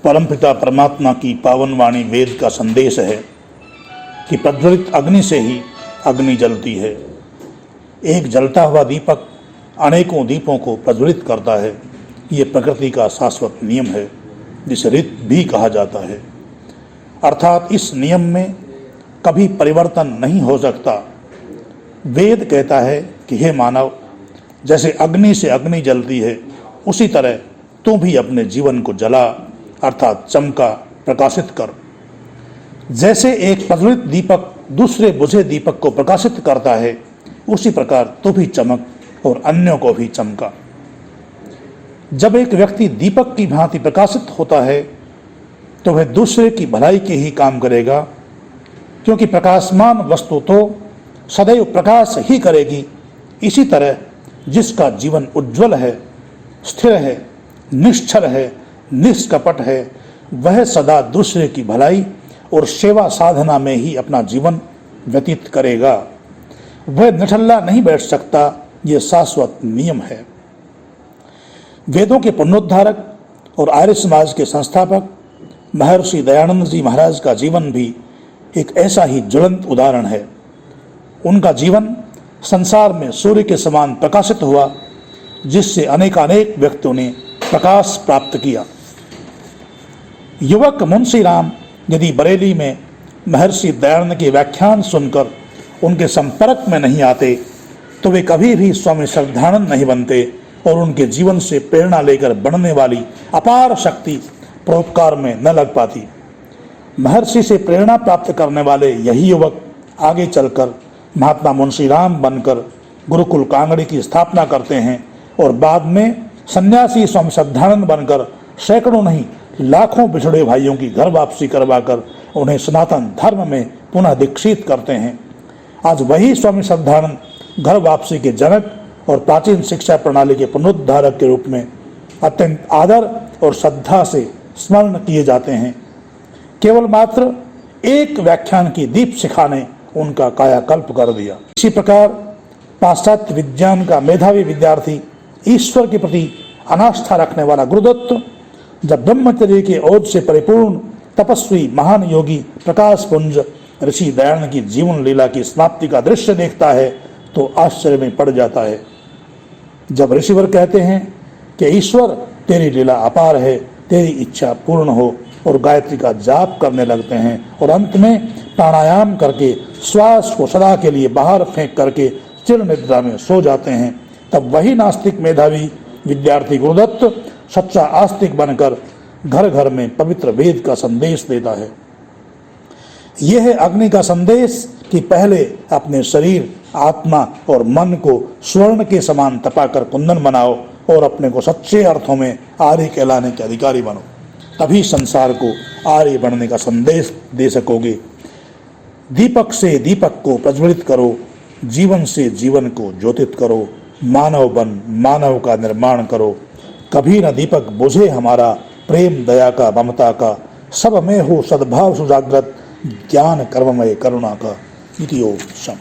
परमपिता परमात्मा की पावन वाणी वेद का संदेश है कि प्रज्वलित अग्नि से ही अग्नि जलती है। एक जलता हुआ दीपक अनेकों दीपों को प्रज्वलित करता है। ये प्रकृति का शाश्वत नियम है, जिसे ऋत भी कहा जाता है। अर्थात इस नियम में कभी परिवर्तन नहीं हो सकता। वेद कहता है कि हे मानव, जैसे अग्नि से अग्नि जलती है, उसी तरह तू भी अपने जीवन को जला अर्थात चमका, प्रकाशित कर। जैसे एक प्रज्वलित दीपक दूसरे बुझे दीपक को प्रकाशित करता है, उसी प्रकार तू भी चमक और अन्यों को भी चमका। जब एक व्यक्ति दीपक की भांति प्रकाशित होता है तो वह दूसरे की भलाई के ही काम करेगा, क्योंकि प्रकाशमान वस्तु तो सदैव प्रकाश ही करेगी। इसी तरह जिसका जीवन उज्जवल है, स्थिर है, निश्चल है, निष्कपट है, वह सदा दूसरे की भलाई और सेवा साधना में ही अपना जीवन व्यतीत करेगा। वह निठल्ला नहीं बैठ सकता। यह शाश्वत नियम है। वेदों के पुनरुद्धारक और आर्य समाज के संस्थापक महर्षि दयानंद जी महाराज का जीवन भी एक ऐसा ही ज्वलंत उदाहरण है। उनका जीवन संसार में सूर्य के समान प्रकाशित हुआ, जिससे अनेकानेक व्यक्तियों ने प्रकाश प्राप्त किया। युवक मुंशी राम यदि बरेली में महर्षि दयानंद के व्याख्यान सुनकर उनके संपर्क में नहीं आते तो वे कभी भी स्वामी श्रद्धानंद नहीं बनते और उनके जीवन से प्रेरणा लेकर बढ़ने वाली अपार शक्ति परोपकार में न लग पाती। महर्षि से प्रेरणा प्राप्त करने वाले यही युवक आगे चलकर महात्मा मुंशी राम बनकर गुरुकुल कांगड़ी की स्थापना करते हैं और बाद में सन्यासी स्वामी श्रद्धानंद बनकर सैकड़ों नहीं लाखों बिछड़े भाइयों की घर वापसी करवाकर उन्हें सनातन धर्म में पुनः दीक्षित करते हैं। आज वही स्वामी श्रद्धानंद घर वापसी के जनक और प्राचीन शिक्षा प्रणाली के पुनरुद्धारक के रूप में अत्यंत आदर और श्रद्धा से स्मरण किए जाते हैं। केवल मात्र एक व्याख्यान की दीप शिखा ने उनका कायाकल्प कर दिया। इसी प्रकार पाश्चात्य विज्ञान का मेधावी विद्यार्थी, ईश्वर के प्रति अनास्था रखने वाला गुरुदत्त जब ब्रह्मचर्य के ओज से परिपूर्ण तपस्वी महान योगी प्रकाश पुंज ऋषि दयानंद की जीवन लीला की समाप्ति का दृश्य देखता है तो आश्चर्य में पड़ जाता है। जब ऋषिवर कहते हैं कि ईश्वर तेरी लीला अपार है, तेरी इच्छा पूर्ण हो, और गायत्री का जाप करने लगते हैं और अंत में प्राणायाम करके श्वास को सदा के लिए बाहर फेंक करके चिर निद्रा में सो जाते हैं, तब वही नास्तिक मेधावी विद्यार्थी गुरुदत्त सच्चा आस्तिक बनकर घर घर में पवित्र वेद का संदेश देता है। यह है अग्नि का संदेश कि पहले अपने शरीर, आत्मा और मन को स्वर्ण के समान तपाकर कुंदन बनाओ और अपने को सच्चे अर्थों में आर्य कहलाने के अधिकारी बनो। तभी संसार को आर्य बनने का संदेश दे सकोगे। दीपक से दीपक को प्रज्वलित करो, जीवन से जीवन को ज्योतित करो, मानव बन मानव का निर्माण करो। कभी न दीपक बुझे हमारा, प्रेम दया का ममता का, सब में हो सद्भाव सुजागृत, ज्ञान कर्ममय करुणा का। इति ओम शम।